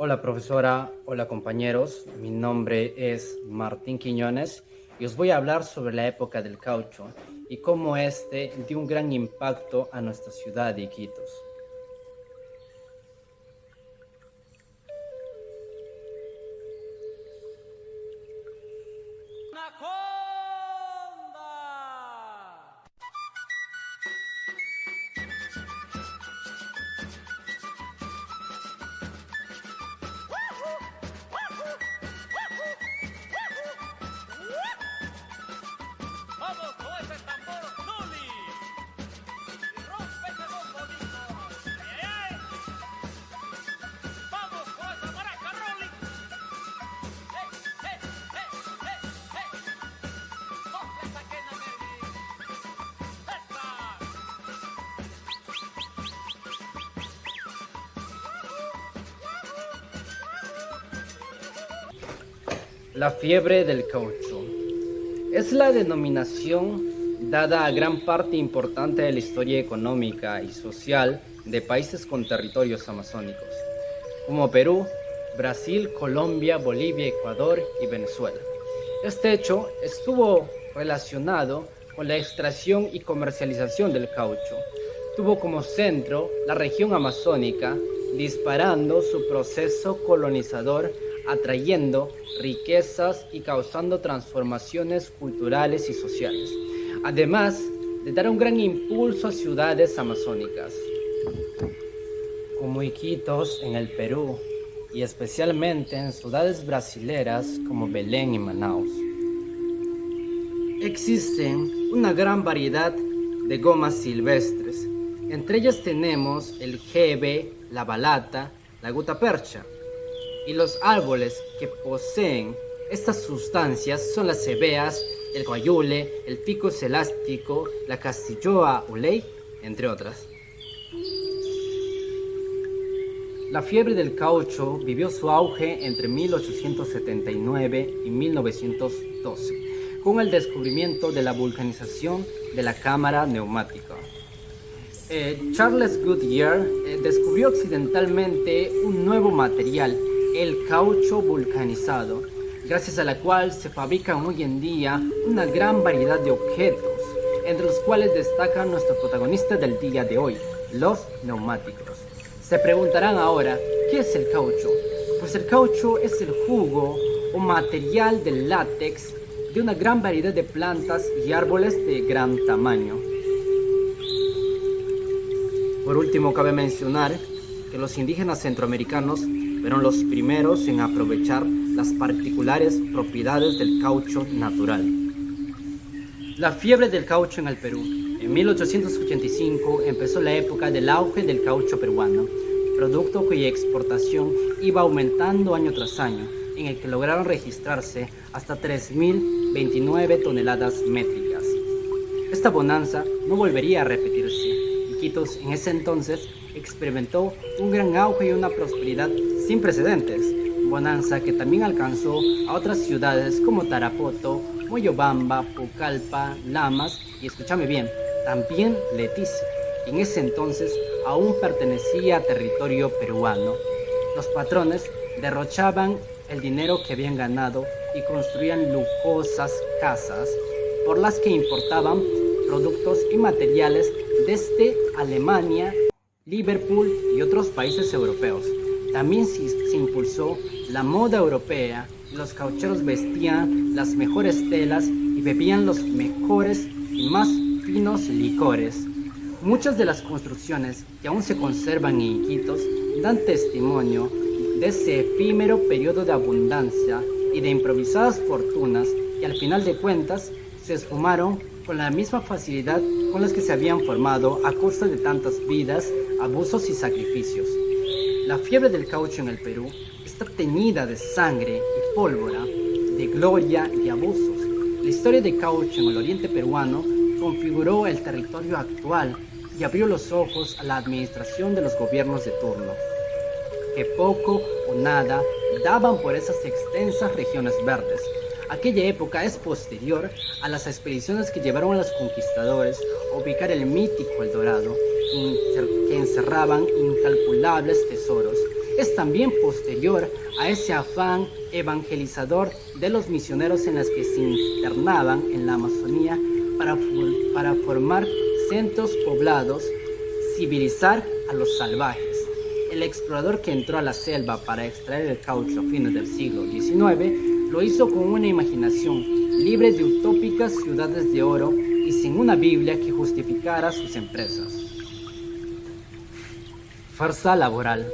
Hola profesora, hola compañeros, mi nombre es Martín Quiñones y os voy a hablar sobre la época del caucho y cómo este dio un gran impacto a nuestra ciudad de Iquitos. ¡Anaconda! ¡Vamos con ese tambor, Luli! ¡Y rompe ese bombo, Nico! ¡Ay, ay, ay! ¡Vamos con esa maraca, Rolly! ¡Hey, hey, hey, hey, hey! ¡Sopla esa quena, Merly! ¡Esa! La fiebre del caucho es la denominación dada a gran parte importante de la historia económica y social de países con territorios amazónicos, como Perú, Brasil, Colombia, Bolivia, Ecuador y Venezuela. Este hecho estuvo relacionado con la extracción y comercialización del caucho. Tuvo como centro la región amazónica, disparando su proceso colonizador, atrayendo riquezas y causando transformaciones culturales y sociales, además de dar un gran impulso a ciudades amazónicas, como Iquitos en el Perú, y especialmente en ciudades brasileras como Belén y Manaus. Existen una gran variedad de gomas silvestres. Entre ellas tenemos el jebe, la balata, la gutapercha. Y los árboles que poseen estas sustancias son las cebeas, el guayule, el ficus elástico, la castilloa uley, entre otras. La fiebre del caucho vivió su auge entre 1879 y 1912, con el descubrimiento de la vulcanización de la cámara neumática. Charles Goodyear descubrió accidentalmente un nuevo material, el caucho vulcanizado, gracias a la cual se fabrican hoy en día una gran variedad de objetos, entre los cuales destacan nuestro protagonista del día de hoy, los neumáticos. Se preguntarán ahora, ¿qué es el caucho? Pues el caucho es el jugo o material del látex de una gran variedad de plantas y árboles de gran tamaño. Por último, cabe mencionar que los indígenas centroamericanos fueron los primeros en aprovechar las particulares propiedades del caucho natural. La fiebre del caucho en el Perú. En 1885 empezó la época del auge del caucho peruano, producto cuya exportación iba aumentando año tras año, en el que lograron registrarse hasta 3.029 toneladas métricas. Esta bonanza no volvería a repetirse. Iquitos en ese entonces experimentó un gran auge y una prosperidad sin precedentes, bonanza que también alcanzó a otras ciudades como Tarapoto, Moyobamba, Pucallpa, Lamas y, escúchame bien, también Leticia. En ese entonces aún pertenecía a territorio peruano. Los patrones derrochaban el dinero que habían ganado y construían lujosas casas por las que importaban productos y materiales desde Alemania, Liverpool y otros países europeos. También se impulsó la moda europea y los caucheros vestían las mejores telas y bebían los mejores y más finos licores. Muchas de las construcciones que aún se conservan en Iquitos dan testimonio de ese efímero periodo de abundancia y de improvisadas fortunas que al final de cuentas se esfumaron con la misma facilidad con las que se habían formado a costa de tantas vidas, abusos y sacrificios. La fiebre del caucho en el Perú está teñida de sangre y pólvora, de gloria y abusos. La historia de caucho en el oriente peruano configuró el territorio actual y abrió los ojos a la administración de los gobiernos de turno, que poco o nada daban por esas extensas regiones verdes. Aquella época es posterior a las expediciones que llevaron a los conquistadores a ubicar el mítico El Dorado, que encerraban incalculables tesoros. es también posterior a ese afán evangelizador de los misioneros en los que se internaban en la Amazonía para formar centros poblados, civilizar a los salvajes. El explorador que entró a la selva para extraer el caucho a fines del siglo XIX lo hizo con una imaginación libre de utópicas ciudades de oro y sin una Biblia que justificara sus empresas. Fuerza laboral.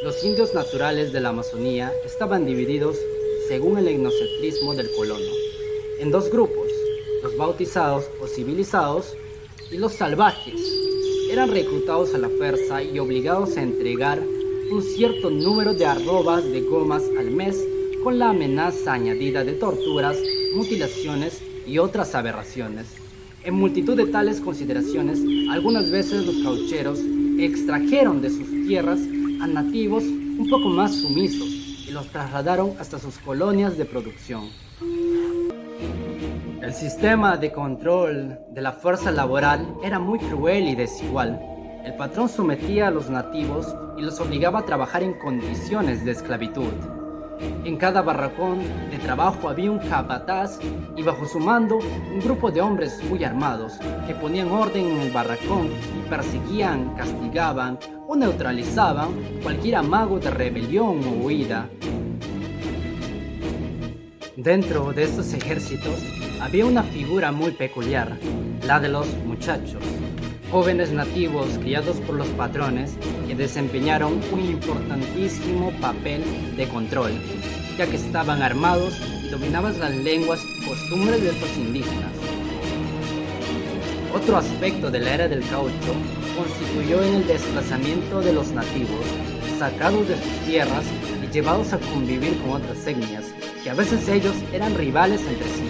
Los indios naturales de la Amazonía estaban divididos, según el etnocentrismo del colono, en dos grupos: los bautizados o civilizados y los salvajes. Eran reclutados a la fuerza y obligados a entregar un cierto número de arrobas de gomas al mes, con la amenaza añadida de torturas, mutilaciones y otras aberraciones. En multitud de tales consideraciones, algunas veces los caucheros extrajeron de sus tierras a nativos un poco más sumisos y los trasladaron hasta sus colonias de producción. El sistema de control de la fuerza laboral era muy cruel y desigual. El patrón sometía a los nativos y los obligaba a trabajar en condiciones de esclavitud. En cada barracón de trabajo había un capataz y bajo su mando un grupo de hombres muy armados que ponían orden en el barracón y perseguían, castigaban o neutralizaban cualquier amago de rebelión o huida. Dentro de estos ejércitos había una figura muy peculiar, la de los muchachos, jóvenes nativos criados por los patrones que desempeñaron un importantísimo papel de control, ya que estaban armados y dominaban las lenguas y costumbres de estos indígenas. Otro aspecto de la era del caucho constituyó en el desplazamiento de los nativos, sacados de sus tierras y llevados a convivir con otras etnias, que a veces ellos eran rivales entre sí.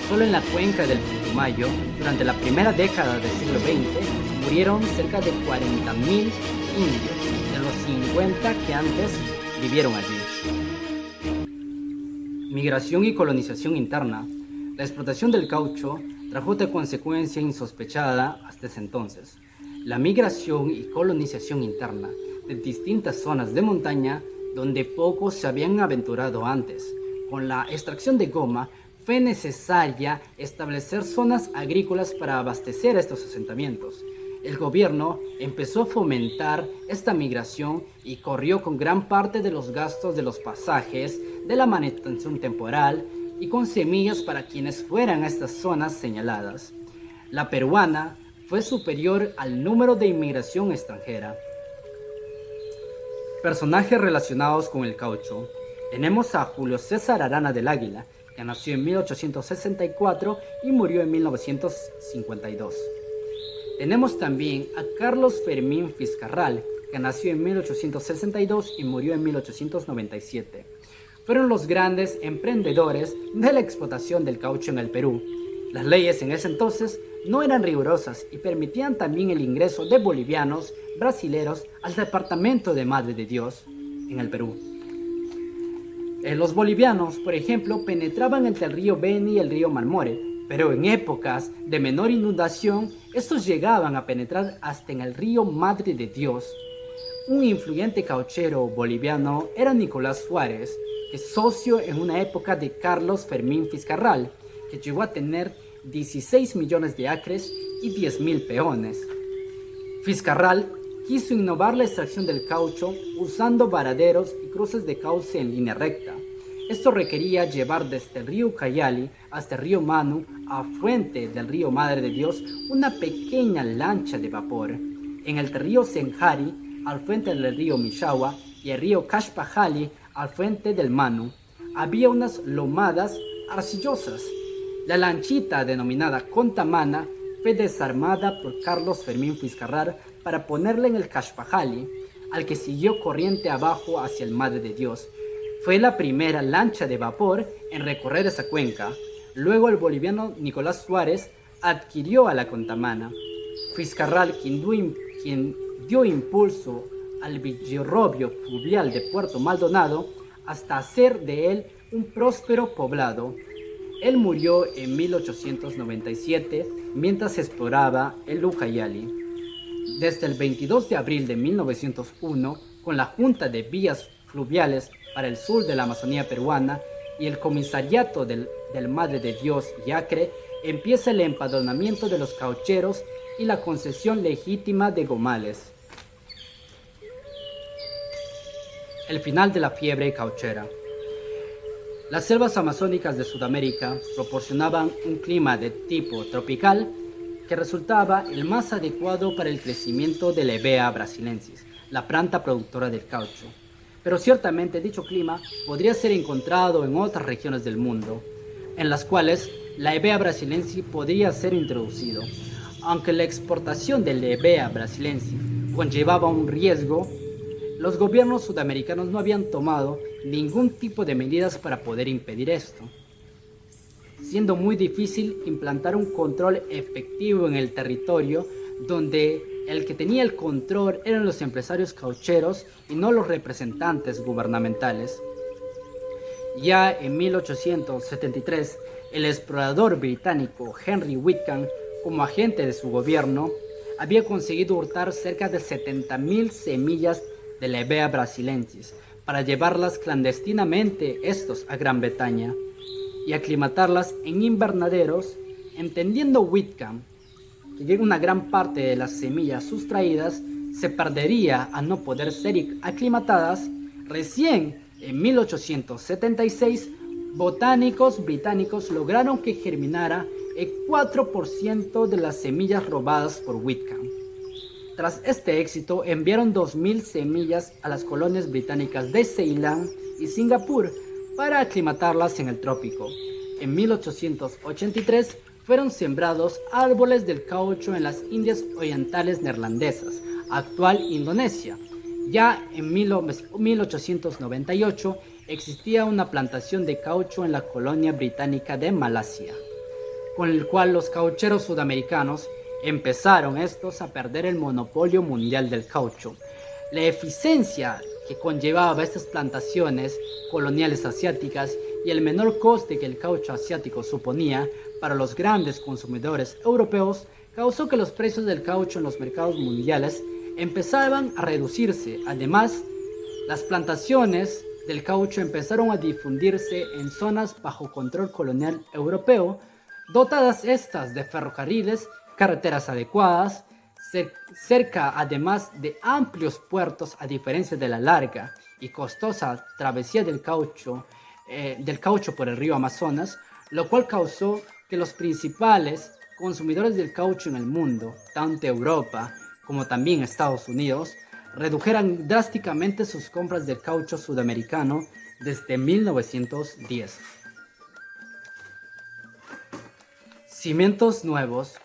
Solo en la cuenca del Putumayo, durante la primera década del siglo XX, murieron cerca de 40.000 indios, de los 50 que antes vivieron allí. Migración y colonización interna. La explotación del caucho trajo otra consecuencia insospechada hasta ese entonces: la migración y colonización interna de distintas zonas de montaña donde pocos se habían aventurado antes. Con la extracción de goma, fue necesaria establecer zonas agrícolas para abastecer estos asentamientos. El gobierno empezó a fomentar esta migración y corrió con gran parte de los gastos de los pasajes, de la manutención temporal y con semillas para quienes fueran a estas zonas señaladas. La peruana fue superior al número de inmigración extranjera. Personajes relacionados con el caucho. Tenemos a Julio César Arana del Águila, que nació en 1864 y murió en 1952. Tenemos también a Carlos Fermín Fiscarral, que nació en 1862 y murió en 1897. Fueron los grandes emprendedores de la explotación del caucho en el Perú. Las leyes en ese entonces no eran rigurosas y permitían también el ingreso de bolivianos, brasileros al departamento de Madre de Dios en el Perú. Los bolivianos, por ejemplo, penetraban entre el río Beni y el río Marmore, pero en épocas de menor inundación, estos llegaban a penetrar hasta en el río Madre de Dios. Un influyente cauchero boliviano era Nicolás Suárez, que es socio en una época de Carlos Fermín Fiscarral, que llegó a tener 16 millones de acres y 10.000 peones. Fiscarral quiso innovar la extracción del caucho usando varaderos y cruces de cauce en línea recta. Esto requería llevar desde el río Ucayali hasta el río Manu, afluente del río Madre de Dios, una pequeña lancha de vapor. En el río Senjari, al frente del río Mishagua, y el río Cashpajali, al frente del Manu, había unas lomadas arcillosas. La lanchita denominada Contamana fue desarmada por Carlos Fermín Fiscarral para ponerla en el Cashpajali, al que siguió corriente abajo hacia el Madre de Dios. Fue la primera lancha de vapor en recorrer esa cuenca. Luego el boliviano Nicolás Suárez adquirió a la Contamana. Fiscarral, quien dio impulso al villarrobio fluvial de Puerto Maldonado hasta hacer de él un próspero poblado. Él murió en 1897 mientras exploraba el Ucayali. Desde el 22 de abril de 1901, con la Junta de Vías Fluviales para el sur de la Amazonía peruana y el Comisariato del Madre de Dios y Acre, empieza el empadronamiento de los caucheros y la concesión legítima de gomales. El final de la fiebre cauchera. Las selvas amazónicas de Sudamérica proporcionaban un clima de tipo tropical que resultaba el más adecuado para el crecimiento de la Hevea brasilensis, la planta productora del caucho. Pero ciertamente dicho clima podría ser encontrado en otras regiones del mundo, en las cuales la Hevea brasilensis podría ser introducido. Aunque la exportación de la Hevea brasilensis conllevaba un riesgo, los gobiernos sudamericanos no habían tomado ningún tipo de medidas para poder impedir esto, siendo muy difícil implantar un control efectivo en el territorio donde el que tenía el control eran los empresarios caucheros y no los representantes gubernamentales. Ya en 1873, el explorador británico Henry Whitcomb, como agente de su gobierno, había conseguido hurtar cerca de 70.000 semillas de la Hevea brasilensis para llevarlas clandestinamente estos a Gran Bretaña y aclimatarlas en invernaderos, entendiendo Whitcomb que una gran parte de las semillas sustraídas se perdería a no poder ser aclimatadas. Recién en 1876, botánicos británicos lograron que germinara el 4% de las semillas robadas por Whitcomb. Tras este éxito, enviaron 2.000 semillas a las colonias británicas de Ceilán y Singapur para aclimatarlas en el trópico. En 1883 fueron sembrados árboles del caucho en las Indias Orientales Neerlandesas, actual Indonesia. Ya en 1898 existía una plantación de caucho en la colonia británica de Malasia, con el cual los caucheros sudamericanos empezaron estos a perder el monopolio mundial del caucho. La eficiencia que conllevaba estas plantaciones coloniales asiáticas y el menor coste que el caucho asiático suponía para los grandes consumidores europeos causó que los precios del caucho en los mercados mundiales empezaban a reducirse. Además, las plantaciones del caucho empezaron a difundirse en zonas bajo control colonial europeo, dotadas estas de ferrocarriles, carreteras adecuadas, cerca además de amplios puertos, a diferencia de la larga y costosa travesía del caucho por el río Amazonas, lo cual causó que los principales consumidores del caucho en el mundo, tanto Europa como también Estados Unidos, redujeran drásticamente sus compras del caucho sudamericano desde 1910. Cimientos nuevos.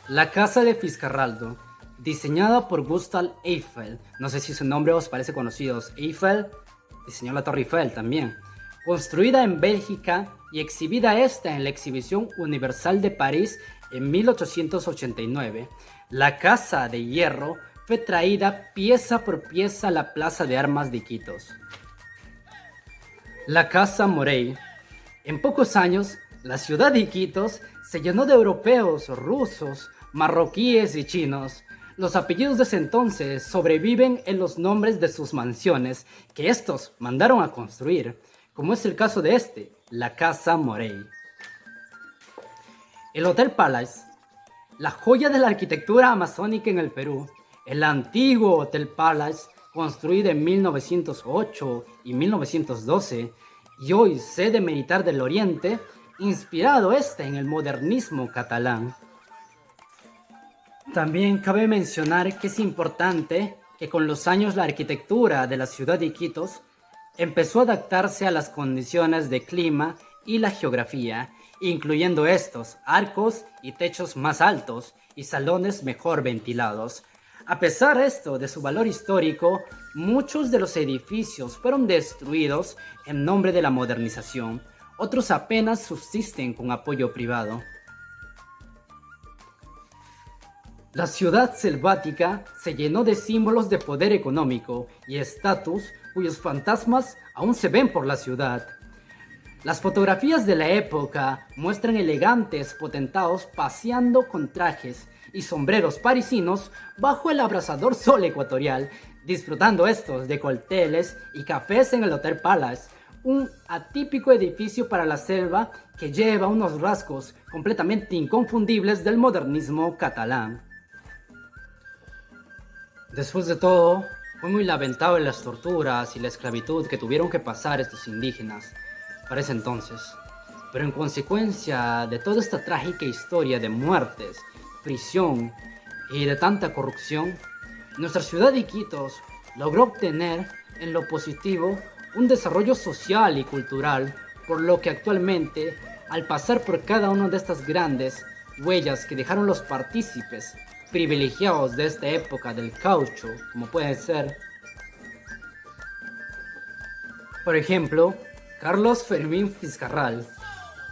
La casa de Fitzcarraldo, diseñada por Gustave Eiffel, no sé si su nombre os parece conocido. Eiffel diseñó la Torre Eiffel también. Construida en Bélgica y exhibida esta en la Exhibición Universal de París en 1889, la Casa de Hierro fue traída pieza por pieza a la Plaza de Armas de Iquitos. La Casa Morey. En pocos años, la ciudad de Iquitos se llenó de europeos, rusos, marroquíes y chinos. Los apellidos de ese entonces sobreviven en los nombres de sus mansiones que estos mandaron a construir, como es el caso de la Casa Morey. El Hotel Palace, la joya de la arquitectura amazónica en el Perú. El antiguo Hotel Palace, construido en 1908 y 1912, y hoy sede militar del Oriente, inspirado en el modernismo catalán. También cabe mencionar que es importante que con los años la arquitectura de la ciudad de Iquitos empezó a adaptarse a las condiciones de clima y la geografía, incluyendo estos arcos y techos más altos y salones mejor ventilados. A pesar de su valor histórico, muchos de los edificios fueron destruidos en nombre de la modernización. Otros apenas subsisten con apoyo privado. La ciudad selvática se llenó de símbolos de poder económico y estatus cuyos fantasmas aún se ven por la ciudad. Las fotografías de la época muestran elegantes potentados paseando con trajes y sombreros parisinos bajo el abrasador sol ecuatorial, disfrutando estos de cócteles y cafés en el Hotel Palace, un atípico edificio para la selva que lleva unos rasgos completamente inconfundibles del modernismo catalán. Después de todo, fue muy lamentable las torturas y la esclavitud que tuvieron que pasar estos indígenas para ese entonces. Pero en consecuencia de toda esta trágica historia de muertes, prisión y de tanta corrupción, nuestra ciudad de Iquitos logró obtener en lo positivo un desarrollo social y cultural, por lo que actualmente, al pasar por cada una de estas grandes huellas que dejaron los partícipes privilegiados de esta época del caucho, como pueden ser, por ejemplo, Carlos Fermín Fiscarral,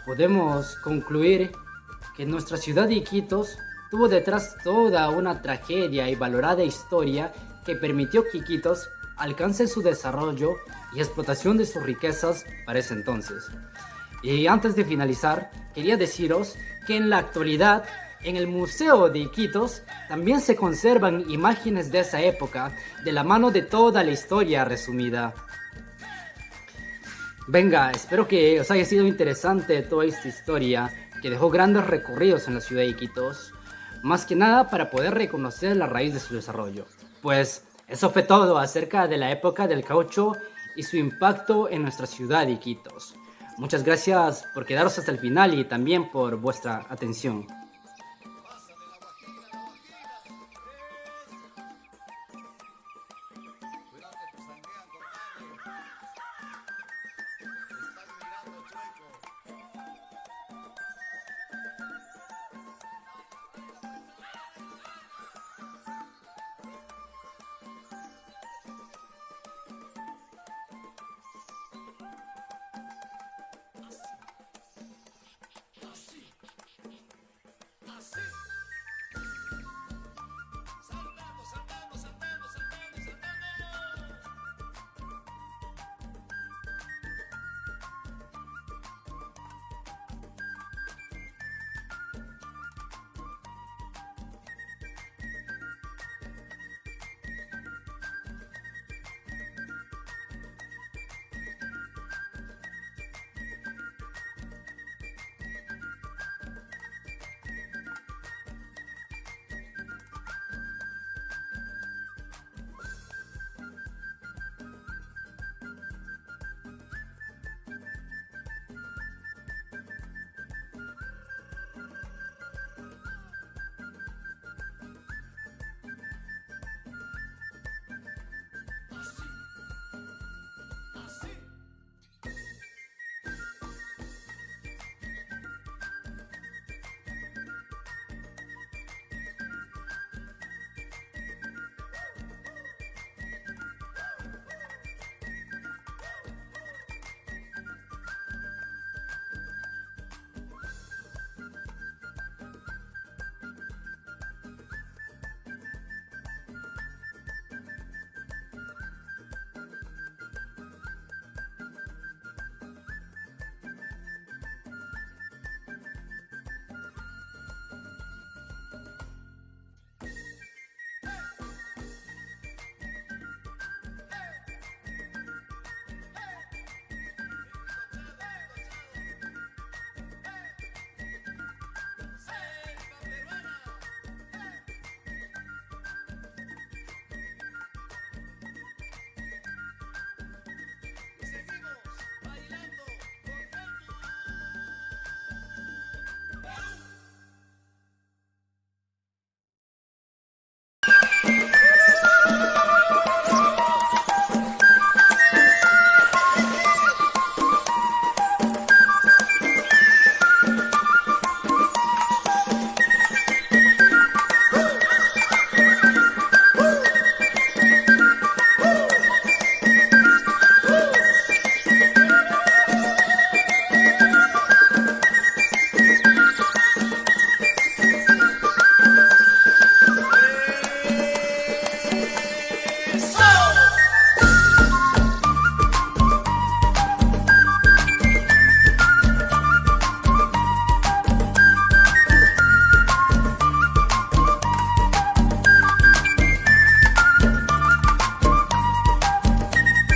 podemos concluir que nuestra ciudad de Iquitos tuvo detrás toda una tragedia y valorada historia que permitió que Iquitos alcance su desarrollo y explotación de sus riquezas para ese entonces. Y antes de finalizar, quería deciros que en la actualidad, en el Museo de Iquitos, también se conservan imágenes de esa época, de la mano de toda la historia resumida. Venga, espero que os haya sido interesante toda esta historia, que dejó grandes recorridos en la ciudad de Iquitos, más que nada para poder reconocer la raíz de su desarrollo. Pues eso fue todo acerca de la época del caucho y su impacto en nuestra ciudad de Iquitos. Muchas gracias por quedaros hasta el final y también por vuestra atención.